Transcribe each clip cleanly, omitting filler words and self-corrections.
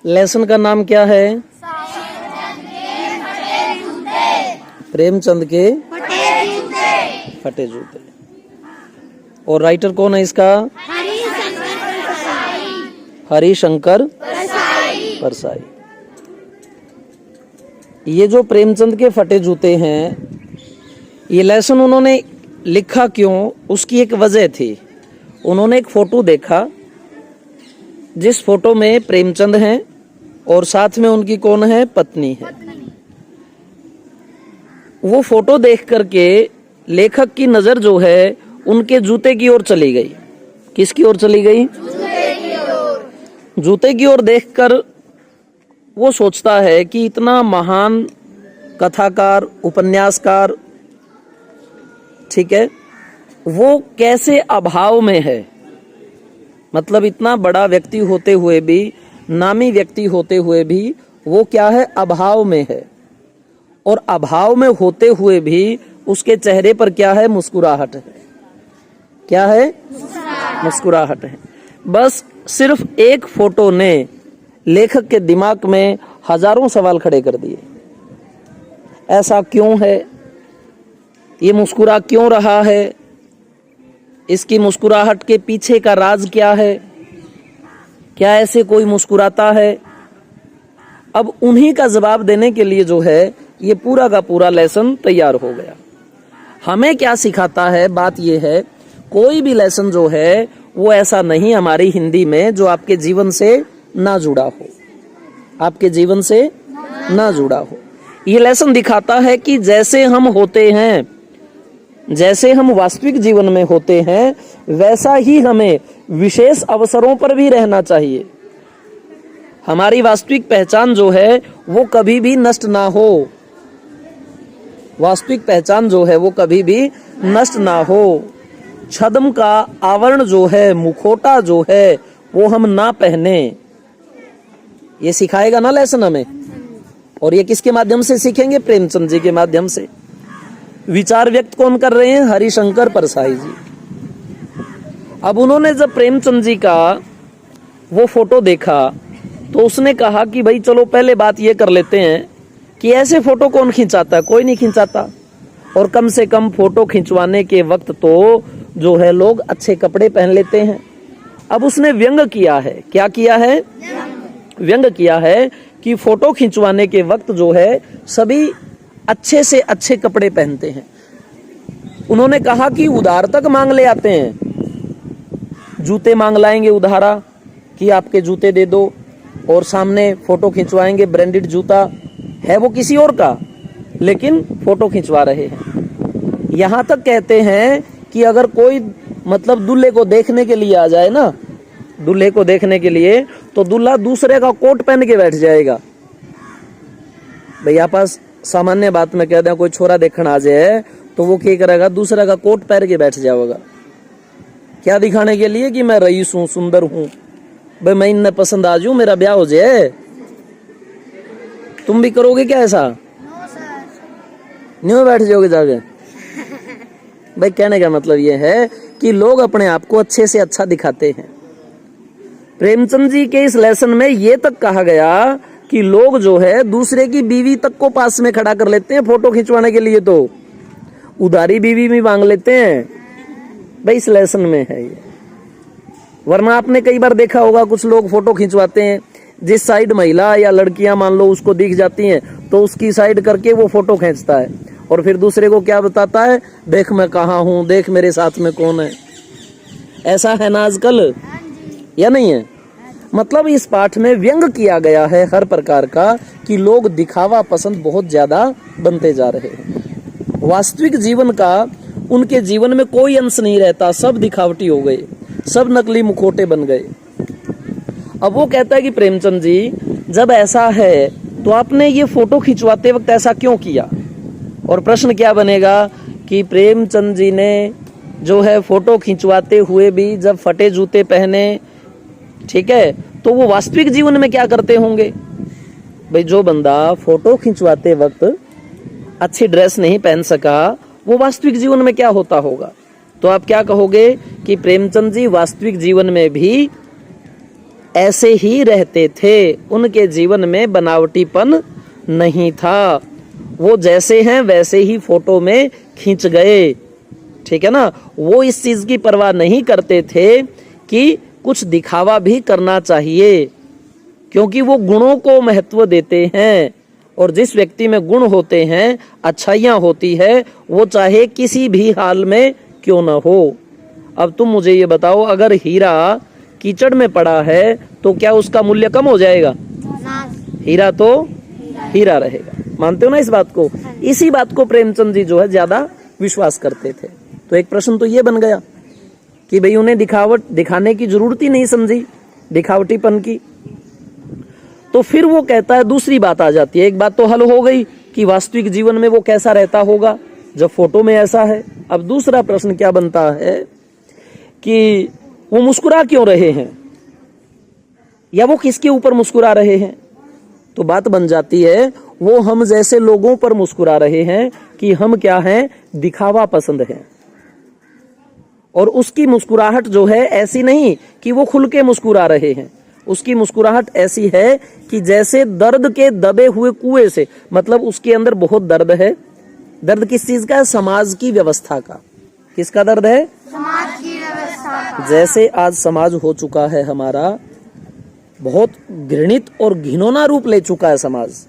Lesson का नाम क्या है? प्रेमचंद के फटे जूते। और राइटर कौन है इसका? हरिशंकर परसाई। ये जो प्रेमचंद के फटे जूते हैं, ये लेसन उन्होंने लिखा क्यों, उसकी एक वजह थी। उन्होंने एक फोटो देखा जिस फोटो में प्रेमचंद हैं और साथ में उनकी कौन है? पत्नी है। वो फोटो देख करके लेखक की नजर जो है उनके जूते की ओर चली गई। किसकी ओर चली गई? जूते की ओर देखकर वो सोचता है कि इतना महान कथाकार, उपन्यासकार, ठीक है, वो कैसे अभाव में है। मतलब इतना बड़ा व्यक्ति होते हुए भी, नामी व्यक्ति होते हुए भी वो क्या है? अभाव में है। और अभाव में होते हुए भी उसके चेहरे पर क्या है? मुस्कुराहट है। क्या है? मुस्कुराहट है। बस सिर्फ एक फोटो ने लेखक के दिमाग में हजारों सवाल खड़े कर दिए। ऐसा क्यों है? ये मुस्कुरा क्यों रहा है? इसकी मुस्कुराहट के पीछे का राज क्या है? क्या ऐसे कोई मुस्कुराता है? अब उन्हीं का जवाब देने के लिए जो है ये पूरा का पूरा लेसन तैयार हो गया। हमें क्या सिखाता है? बात ये है, कोई भी लेसन जो है वो ऐसा नहीं हमारी हिंदी में जो आपके जीवन से ना जुड़ा हो, आपके जीवन से ना जुड़ा हो। ये लेसन दिखाता है कि जैसे हम होते हैं, जैसे हम वास्तविक जीवन में होते हैं, वैसा ही हमें विशेष अवसरों पर भी रहना चाहिए। हमारी वास्तविक पहचान जो है वो कभी भी नष्ट ना हो। वास्तविक पहचान जो है वो कभी भी नष्ट ना हो। छद्म का आवरण जो है, मुखोटा जो है, वो हम ना पहने। ये सिखाएगा ना लेसन हमें। और ये किसके माध्यम से सीखेंगे? प्रेमचंद जी के माध्यम से। विचार व्यक्त कौन कर रहे हैं? हरिशंकर परसाई जी। अब उन्होंने जब प्रेमचंद जी का वो फोटो देखा तो उसने कहा कि भाई चलो पहले बात ये कर लेते हैं कि ऐसे फोटो कौन खिंचाता है? कोई नहीं खिंचाता। और कम से कम फोटो खिंचवाने के वक्त तो जो है लोग अच्छे कपड़े पहन लेते हैं। अब उसने व्यंग किया है। क्या किया है? व्यंग किया है कि फोटो खिंचवाने के वक्त जो है सभी अच्छे से अच्छे कपड़े पहनते हैं। उन्होंने कहा कि उधार तक मांग ले आते हैं। जूते मांग लाएंगे उधारा कि आपके जूते दे दो, और सामने फोटो खिंचवाएंगे। ब्रांडेड जूता है वो किसी और का, लेकिन फोटो खिंचवा रहे हैं। यहां तक कहते हैं कि अगर कोई मतलब दूल्हे को देखने के लिए आ जाए ना, दूल्हे को देखने के लिए, तो दूल्हा दूसरे का कोट पहन के बैठ जाएगा। भैया पास सामान्य बात में कह दें, कोई छोरा देखना आ जाए तो वो क्या करेगा? दूसरा का कोट पहन के बैठ जाएगा। क्या दिखाने के लिए? कि मैं रईस हूं, सुंदर हूं, भाई मैं इन्हें पसंद आ जाऊं, मेरा ब्याह हो जाए। तुम भी करोगे क्या ऐसा? न्यू बैठ जाओगे जाके? भाई कहने का मतलब ये है कि लोग अपने आप को अच्छे से अच्छा दिखाते हैं। प्रेमचंद जी के इस लेसन में ये तक कहा गया कि लोग जो है दूसरे की बीवी तक को पास में खड़ा कर लेते हैं फोटो खिंचवाने के लिए, तो उधारी बीवी भी मांग लेते हैं। भाई इस लेसन में है ये। वरना आपने कई बार देखा होगा कुछ लोग फोटो खिंचवाते हैं, जिस साइड महिला या लड़कियां मान लो उसको दिख जाती हैं तो उसकी साइड करके वो फोटो खींचता है और फिर दूसरे को क्या बताता है? देख मैं कहाँ हूं, देख मेरे साथ में कौन है। ऐसा है ना आजकल, या नहीं है? मतलब इस पाठ में व्यंग किया गया है हर प्रकार का कि लोग दिखावा पसंद बहुत ज्यादा बनते जा रहे हैं। वास्तविक जीवन का उनके जीवन में कोई अंश नहीं रहता, सब दिखावटी हो गए, सब नकली मुखौटे बन गए। अब वो कहता है कि प्रेमचंद जी जब ऐसा है तो आपने ये फोटो खिंचवाते वक्त ऐसा क्यों किया? और प्रश्न क्या बनेगा कि प्रेमचंद जी ने जो है फोटो खिंचवाते हुए भी जब फटे जूते पहने, ठीक है, तो वो वास्तविक जीवन में क्या करते होंगे? भाई जो बंदा फोटो खिंचवाते वक्त अच्छी ड्रेस नहीं पहन सका, वो वास्तविक जीवन में क्या होता होगा? तो आप क्या कहोगे कि प्रेमचंद जी वास्तविक जीवन में भी ऐसे ही रहते थे, उनके जीवन में बनावटीपन नहीं था, वो जैसे हैं वैसे ही फोटो में खींच गए, ठीक है ना। वो इस चीज की परवाह नहीं करते थे कि कुछ दिखावा भी करना चाहिए, क्योंकि वो गुणों को महत्व देते हैं, और जिस व्यक्ति में गुण होते हैं, अच्छाइयां होती है, वो चाहे किसी भी हाल में क्यों न हो। अब तुम मुझे ये बताओ, अगर हीरा कीचड़ में पड़ा है तो क्या उसका मूल्य कम हो जाएगा? हीरा तो हीरा रहेगा। मानते हो ना इस बात को? इसी बात को प्रेमचंद जी जो है ज्यादा विश्वास करते थे। तो एक प्रश्न तो ये बन गया कि भाई उन्हें दिखाने की जरूरत ही नहीं समझी, दिखावटीपन की। तो फिर वो कहता है, दूसरी बात आ जाती है। एक बात तो हल हो गई कि वास्तविक जीवन में वो कैसा रहता होगा जब फोटो में ऐसा है। अब दूसरा प्रश्न क्या बनता है कि वो मुस्कुरा क्यों रहे हैं, या वो किसके ऊपर मुस्कुरा रहे हैं? तो बात बन जाती है, वो हम जैसे लोगों पर मुस्कुरा रहे हैं कि हम क्या हैं, दिखावा पसंद हैं। और उसकी मुस्कुराहट जो है ऐसी नहीं कि वो खुल के मुस्कुरा रहे हैं, उसकी मुस्कुराहट ऐसी है कि जैसे दर्द के दबे हुए कुएं से, मतलब उसके अंदर बहुत दर्द है। दर्द किस चीज का है? समाज की व्यवस्था का। किसका दर्द है? समाज की व्यवस्था का। जैसे आज समाज हो चुका है हमारा, बहुत घृणित और घिनौना रूप ले चुका है समाज।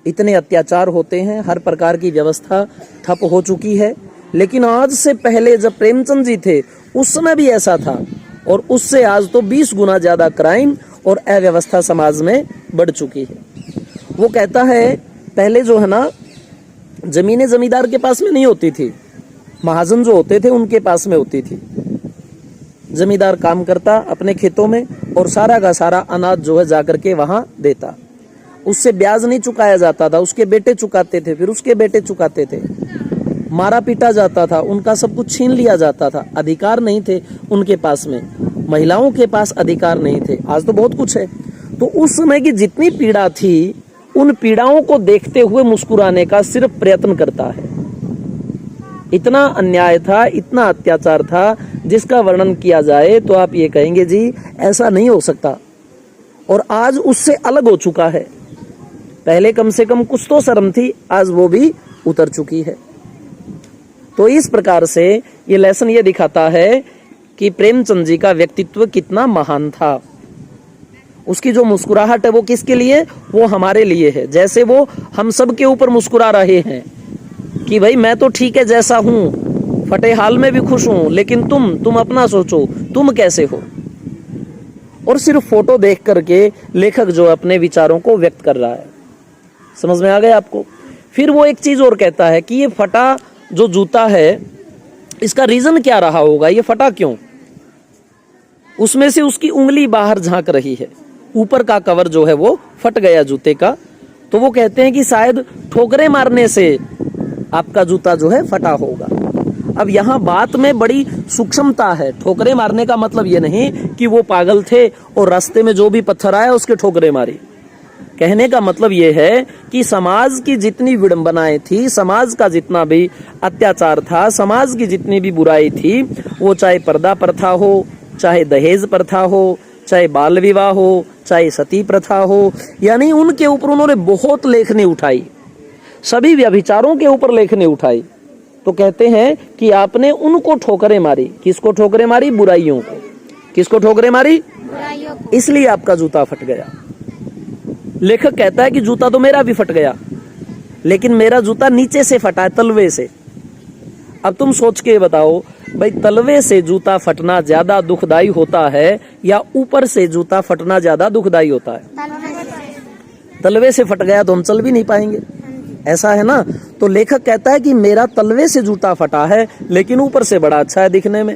इतने अत्याचार होते हैं, हर प्रकार की व्यवस्था ठप हो चुकी है। लेकिन आज से पहले जब प्रेमचंद जी थे उस समय भी ऐसा था, और उससे आज तो 20 गुना ज्यादा क्राइम और अव्यवस्था समाज में बढ़ चुकी है। वो कहता है, पहले जो है ना, जमीनें जमींदार के पास में नहीं होती थी, महाजन जो होते थे उनके पास में होती थी। जमींदार काम करता अपने खेतों में और सारा का सारा अनाज जो है जाकर के वहां देता, उससे ब्याज नहीं चुकाया जाता था, उसके बेटे चुकाते थे, फिर उसके बेटे चुकाते थे। मारा पीटा जाता था, उनका सब कुछ छीन लिया जाता था, अधिकार नहीं थे उनके पास में, महिलाओं के पास अधिकार नहीं थे। आज तो बहुत कुछ है। तो उस समय की जितनी पीड़ा थी, उन पीड़ाओं को देखते हुए मुस्कुराने का सिर्फ प्रयत्न करता है। इतना अन्याय था, इतना अत्याचार था, जिसका वर्णन किया जाए तो आप ये कहेंगे जी ऐसा नहीं हो सकता। और आज उससे अलग हो चुका है। पहले कम से कम कुछ तो शर्म थी, आज वो भी उतर चुकी है। तो इस प्रकार से ये लेसन ये दिखाता है कि प्रेमचंद जी का व्यक्तित्व कितना महान था। उसकी जो मुस्कुराहट है वो किसके लिए? वो हमारे लिए है। जैसे वो हम सब के ऊपर मुस्कुरा रहे हैं कि भाई मैं तो ठीक है जैसा हूं, फटे हाल में भी खुश हूं, लेकिन तुम अपना सोचो, तुम कैसे हो। और सिर्फ फोटो देख करके लेखक जो अपने विचारों को व्यक्त कर रहा है। समझ में आ गया आपको? फिर वो एक चीज और कहता है कि ये फटा जो जूता है, इसका रीजन क्या रहा होगा, ये फटा क्यों? उसमें से उसकी उंगली बाहर झांक रही है, ऊपर का कवर जो है वो फट गया जूते का। तो वो कहते हैं कि शायद ठोकरें मारने से आपका जूता जो है फटा होगा। अब यहाँ बात में बड़ी सूक्ष्मता है। ठोकरें मारने का मतलब ये नहीं कि वो पागल थे और रास्ते में जो भी पत्थर आया उसके ठोकरें मारी। कहने का मतलब ये है कि समाज की जितनी विडंबनाएं थी, समाज का जितना भी अत्याचार था, समाज की जितनी भी बुराई थी, वो चाहे पर्दा प्रथा हो, चाहे दहेज प्रथा हो, चाहे बाल विवाह हो, चाहे सती प्रथा हो, यानी उनके ऊपर उन्होंने बहुत लेखनी उठाई। सभी व्यभिचारों के ऊपर लेखनी उठाई। तो कहते हैं कि आपने उनको ठोकरें मारी। किसको ठोकरें मारी? बुराइयों को। किसको ठोकरें मारी? बुराइयों को। इसलिए आपका जूता फट गया। लेखक कहता है कि जूता तो मेरा भी फट गया, लेकिन मेरा जूता नीचे से फटा है, तलवे से। अब तुम सोच के बताओ भाई, तलवे से जूता फटना ज्यादा दुखदाई होता है या ऊपर से जूता फटना ज्यादा दुखदाई होता है? तलवे से फट गया तो हम चल भी नहीं पाएंगे, ऐसा है ना। तो लेखक कहता है कि मेरा तलवे से जूता फटा है, लेकिन ऊपर से बड़ा अच्छा है दिखने में।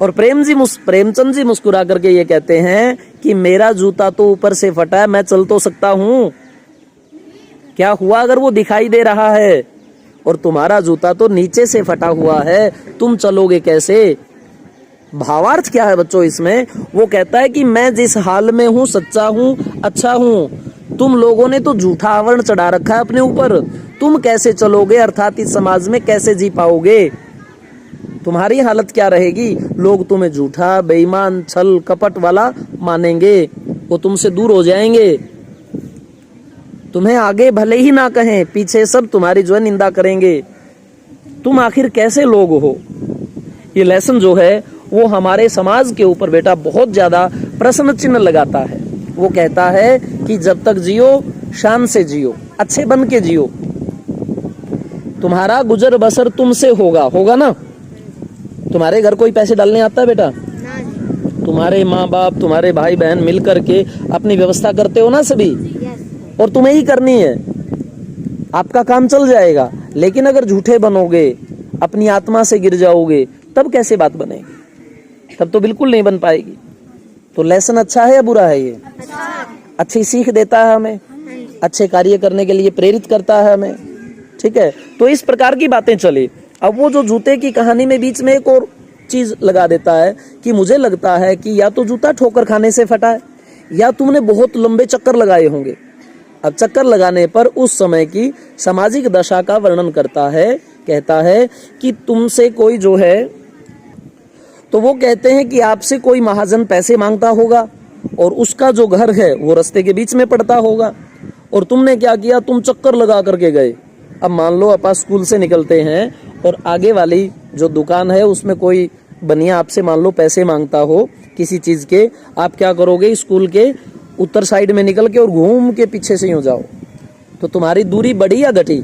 और प्रेमचंद जी मुस्कुरा करके ये कहते हैं कि मेरा जूता तो ऊपर से फटा है, मैं चल तो सकता हूं। क्या हुआ अगर वो दिखाई दे रहा है? और तुम्हारा जूता तो नीचे से फटा हुआ है, तुम चलोगे कैसे? भावार्थ क्या है बच्चों इसमें? वो कहता है कि मैं जिस हाल में हूं, सच्चा हूं, अच्छा हूं, तुम लोगों ने तो झूठा आवरण चढ़ा रखा है अपने ऊपर। तुम कैसे चलोगे, अर्थात इस समाज में कैसे जी पाओगे? तुम्हारी हालत क्या रहेगी? लोग तुम्हें झूठा, बेईमान, छल कपट वाला मानेंगे, वो तुमसे दूर हो जाएंगे। तुम्हें आगे भले ही ना कहें, पीछे सब तुम्हारी जो है निंदा करेंगे। तुम आखिर कैसे लोग हो? ये लेसन जो है वो हमारे समाज के ऊपर बेटा बहुत ज्यादा प्रश्न चिन्ह लगाता है। वो कहता है कि जब तक जियो शान से जियो, अच्छे बन के जियो, तुम्हारा गुजर बसर तुमसे होगा ना। तुम्हारे घर कोई पैसे डालने आता है बेटा? ना जी। तुम्हारे माँ बाप, तुम्हारे भाई बहन मिल करके अपनी व्यवस्था करते हो ना सभी, यस। और तुम्हें ही करनी है, आपका काम चल जाएगा। लेकिन अगर झूठे बनोगे, अपनी आत्मा से गिर जाओगे, तब कैसे बात बनेगी? तब तो बिल्कुल नहीं बन पाएगी। तो लेसन अच्छा है या बुरा है? ये अच्छी सीख देता है हमें, अच्छे कार्य करने के लिए प्रेरित करता है हमें। ठीक है, तो इस प्रकार की बातें चली। अब वो जो जूते की कहानी में बीच में एक और चीज लगा देता है कि मुझे लगता है कि या तो जूता ठोकर खाने से फटा है, या तुमने बहुत लंबे चक्कर लगाए होंगे। अब चक्कर लगाने पर उस समय की सामाजिक दशा का वर्णन करता है, कहता है कि तुमसे कोई जो है, तो वो कहते हैं कि आपसे कोई महाजन पैसे मांगता होगा और उसका जो घर है वो रास्ते के बीच में पड़ता होगा, और तुमने क्या किया, तुम चक्कर लगा करके गए। अब मान लो आप स्कूल से निकलते हैं और आगे वाली जो दुकान है उसमें कोई बनिया आपसे मान लो पैसे मांगता हो किसी चीज के, आप क्या करोगे, स्कूल के उत्तर साइड में निकल के और घूम के पीछे से यूं जाओ, तो तुम्हारी दूरी बढ़ी या घटी?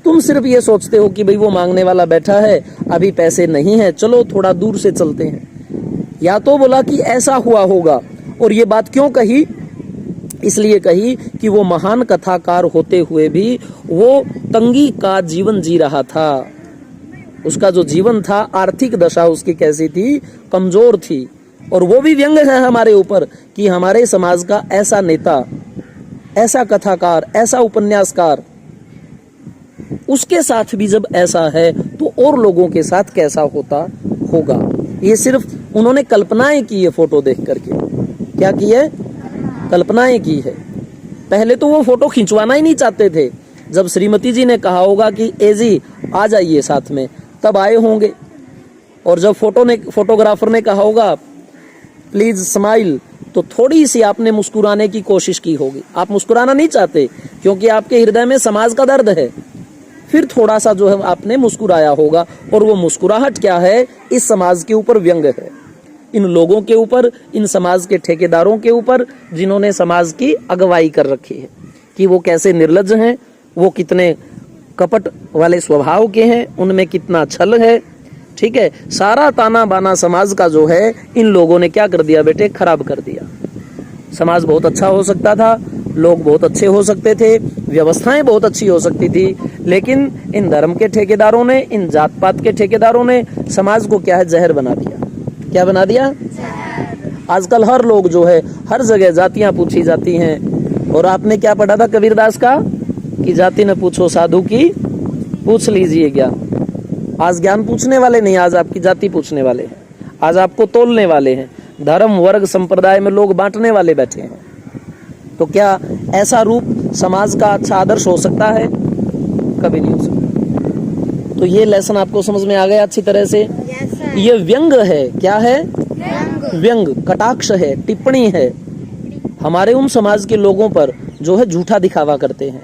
तुम सिर्फ ये सोचते हो कि भाई वो मांगने वाला बैठा है, अभी पैसे नहीं है, चलो थोड़ा दूर से चलते हैं। या तो बोला कि ऐसा हुआ होगा, और ये बात क्यों कही? इसलिए कही कि वो महान कथाकार होते हुए भी वो तंगी का जीवन जी रहा था। उसका जो जीवन था, आर्थिक दशा उसकी कैसी थी, कमजोर थी। और वो भी व्यंग है हमारे ऊपर कि हमारे समाज का ऐसा नेता, ऐसा कथाकार, ऐसा उपन्यासकार, उसके साथ भी जब ऐसा है तो और लोगों के साथ कैसा होता होगा। ये सिर्फ उन्होंने कल्पनाएं की है फोटो देख करके। क्या की है? कल्पनाएं की है। पहले तो वो फोटो खिंचवाना ही नहीं चाहते थे। जब श्रीमती जी ने कहा होगा कि ए जी आ जाइए साथ में, तब आए होंगे। और जब फोटोग्राफर ने कहा होगा प्लीज स्माइल, तो थोड़ी सी आपने मुस्कुराने की कोशिश की होगी। आप मुस्कुराना नहीं चाहते क्योंकि आपके हृदय में समाज का दर्द है। फिर थोड़ा सा जो है आपने मुस्कुराया होगा, और वो मुस्कुराहट क्या है? इस समाज के ऊपर व्यंग है, इन लोगों के ऊपर, इन समाज के ठेकेदारों के ऊपर जिन्होंने समाज की अगुवाई कर रखी है, कि वो कैसे निर्लज्ज हैं, वो कितने कपट वाले स्वभाव के हैं, उनमें कितना छल है। ठीक है, सारा ताना बाना समाज का जो है इन लोगों ने क्या कर दिया बेटे? खराब कर दिया। समाज बहुत अच्छा हो सकता था, लोग बहुत अच्छे हो सकते थे, व्यवस्थाएं बहुत अच्छी हो सकती थी, लेकिन इन धर्म के ठेकेदारों ने, इन जात पात के ठेकेदारों ने समाज को क्या है? जहर बना दिया। क्या बना दिया? आजकल हर लोग जो है, हर जगह जातियां पूछी जाती हैं। और आपने क्या पढ़ा था कबीरदास का कि जाति न पूछो साधु की पूछ लीजिए ज्ञान। आज ज्ञान पूछने वाले नहीं, आज आपकी जाति पूछने वाले हैं, आज आपको तोलने वाले हैं। धर्म वर्ग संप्रदाय में लोग बांटने वाले बैठे हैं। तो क्या ऐसा रूप समाज का अच्छा आदर्श हो सकता है? कभी नहीं हो सकता। तो ये लेसन आपको समझ में आ गया अच्छी तरह से? ये व्यंग है। क्या है? व्यंग, कटाक्ष है, टिप्पणी है हमारे उन समाज के लोगों पर जो है झूठा दिखावा करते हैं।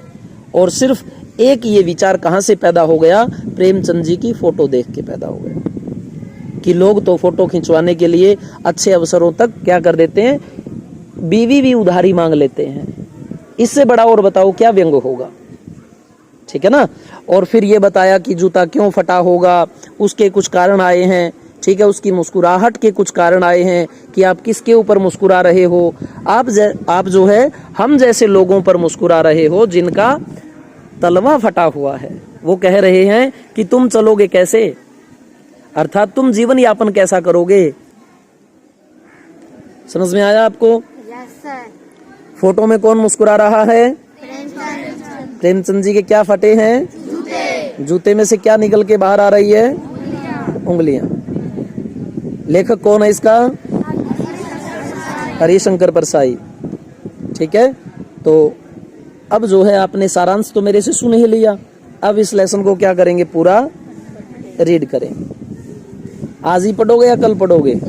और सिर्फ एक ये विचार कहां से पैदा हो गया? प्रेमचंद जी की फोटो देख के पैदा हो गया कि लोग तो फोटो खिंचवाने के लिए अच्छे अवसरों तक क्या कर देते हैं? बीवी भी उधारी मांग लेते हैं। इससे बड़ा और बताओ क्या व्यंग होगा? ठीक है ना। और फिर ये बताया कि जूता क्यों फटा होगा, उसके कुछ कारण आए हैं। ठीक है, उसकी मुस्कुराहट के कुछ कारण आए हैं कि आप किसके ऊपर मुस्कुरा रहे हो। आप जो है हम जैसे लोगों पर मुस्कुरा रहे हो जिनका तलवा फटा हुआ है। वो कह रहे हैं कि तुम चलोगे कैसे, अर्थात तुम जीवन यापन कैसा करोगे। समझ में आया आपको? फोटो में कौन मुस्कुरा रहा है? प्रेमचंद जी के क्या फटे हैं? जूते में से क्या निकल के बाहर आ रही है? उंगलियां। लेखक कौन है इसका? हरिशंकर परसाई। ठीक है, तो अब जो है आपने सारांश तो मेरे से सुन ही लिया। अब इस लेसन को क्या करेंगे? पूरा रीड करें। आज ही पढ़ोगे या कल पढ़ोगे?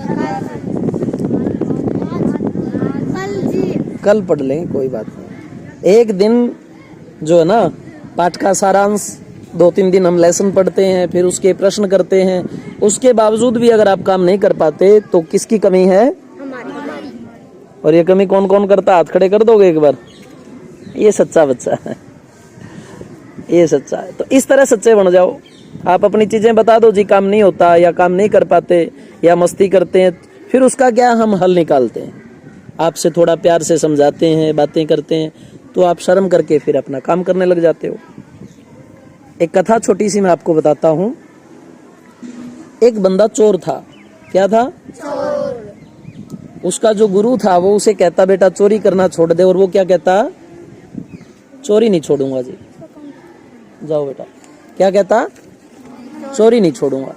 कल पढ़ लें, कोई बात नहीं। एक दिन जो है ना पाठ का सारांश, 2-3 दिन हम लेसन पढ़ते हैं, फिर उसके प्रश्न करते हैं। उसके बावजूद भी अगर आप काम नहीं कर पाते तो किसकी कमी है? और ये कमी कौन कौन करता? हाथ खड़े कर दोगे एक बार। ये सच्चा बच्चा है, ये सच्चा है। तो इस तरह सच्चे बन जाओ। आप अपनी चीजें बता दो, जी काम नहीं होता या काम नहीं कर पाते या मस्ती करते हैं, फिर उसका क्या हम हल निकालते हैं। आपसे थोड़ा प्यार से समझाते हैं, बातें करते हैं, तो आप शर्म करके फिर अपना काम करने लग जाते हो। एक कथा छोटी सी मैं आपको बताता हूं। एक बंदा चोर था। क्या था? चोर। उसका जो गुरु था वो उसे कहता, बेटा चोरी करना छोड़ दे। और वो क्या कहता? चोरी नहीं छोड़ूंगा जी। जाओ बेटा। क्या कहता? चोरी नहीं छोड़ूंगा।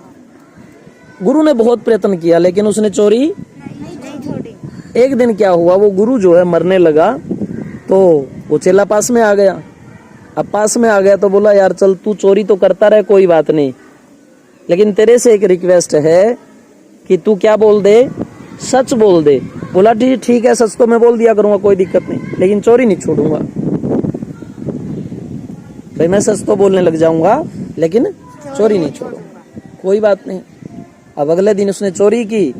गुरु ने बहुत प्रयत्न किया लेकिन उसने चोरी नहीं छोड़ी। एक दिन क्या हुआ, वो गुरु जो है मरने लगा, तो वो चेला पास में आ गया। अब पास में आ गया तो बोला, यार चल तू चोरी तो करता रहे, कोई बात नहीं, लेकिन तेरे से एक रिक्वेस्ट है कि तू क्या बोल दे? सच बोल दे। बोला ठीक है, सच तो मैं बोल दिया करूंगा, कोई दिक्कत नहीं, लेकिन चोरी नहीं छोड़ूंगा। भाई मैं सच तो बोलने लग जाऊंगा लेकिन चोरी नहीं छोड़ूंगा। कोई बात नहीं। अब अगले दिन उसने चोरी की।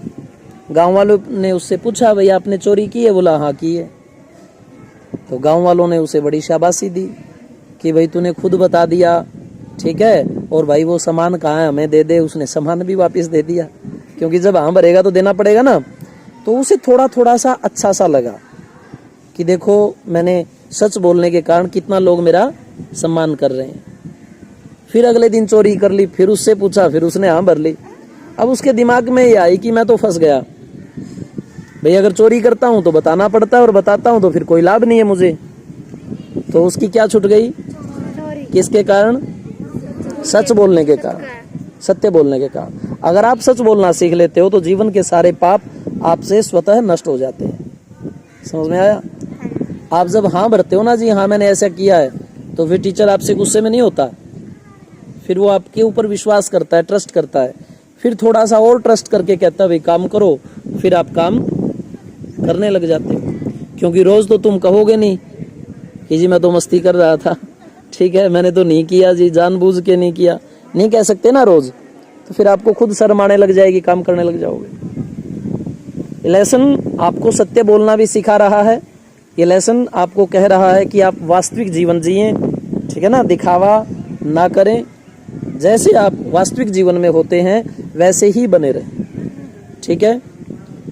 गांव वालों ने उससे पूछा, भैया आपने चोरी की है? बोला हाँ की है। तो गांव वालों ने उसे बड़ी शाबाशी दी कि भाई तूने खुद बता दिया, ठीक है, और भाई वो सामान कहाँ है, हमें दे दे। उसने सामान भी वापस दे दिया, क्योंकि जब हाँ भरेगा तो देना पड़ेगा ना। तो उसे थोड़ा थोड़ा सा अच्छा सा लगा कि देखो मैंने सच बोलने के कारण कितना लोग मेरा सम्मान कर रहे हैं। फिर अगले दिन चोरी कर ली, फिर उससे पूछा, फिर उसने हाँ भर ली। अब उसके दिमाग में ये आई कि मैं तो फंस गया भाई, अगर चोरी करता हूं तो बताना पड़ता है, और बताता हूं तो फिर कोई लाभ नहीं है मुझे। तो उसकी क्या छूट गई? किसके कारण? सच बोलने के कारण, सत्य बोलने के कारण। अगर आप सच बोलना सीख लेते हो तो जीवन के सारे पाप आपसे स्वतः नष्ट हो जाते हैं। समझ में आया? आप जब हाँ भरते हो ना, जी हाँ मैंने ऐसा किया है, तो फिर टीचर आपसे गुस्से में नहीं होता। फिर वो आपके ऊपर विश्वास करता है, ट्रस्ट करता है। फिर थोड़ा सा और ट्रस्ट करके कहता है भाई काम करो। फिर आप काम करने लग जाते हो, क्योंकि रोज तो तुम कहोगे नहीं कि जी मैं तो मस्ती कर रहा था, ठीक है, मैंने तो नहीं किया जी, जानबूझ के नहीं किया। नहीं कह सकते ना रोज, तो फिर आपको खुद शर्म आने लग जाएगी, काम करने लग जाओगे। लेसन आपको सत्य बोलना भी सिखा रहा है। ये लेसन आपको कह रहा है कि आप वास्तविक जीवन जिए, ठीक है ना, दिखावा ना करें। जैसे आप वास्तविक जीवन में होते हैं वैसे ही बने रहें, ठीक है।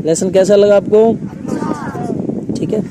लेसन कैसा लगा आपको? ठीक है।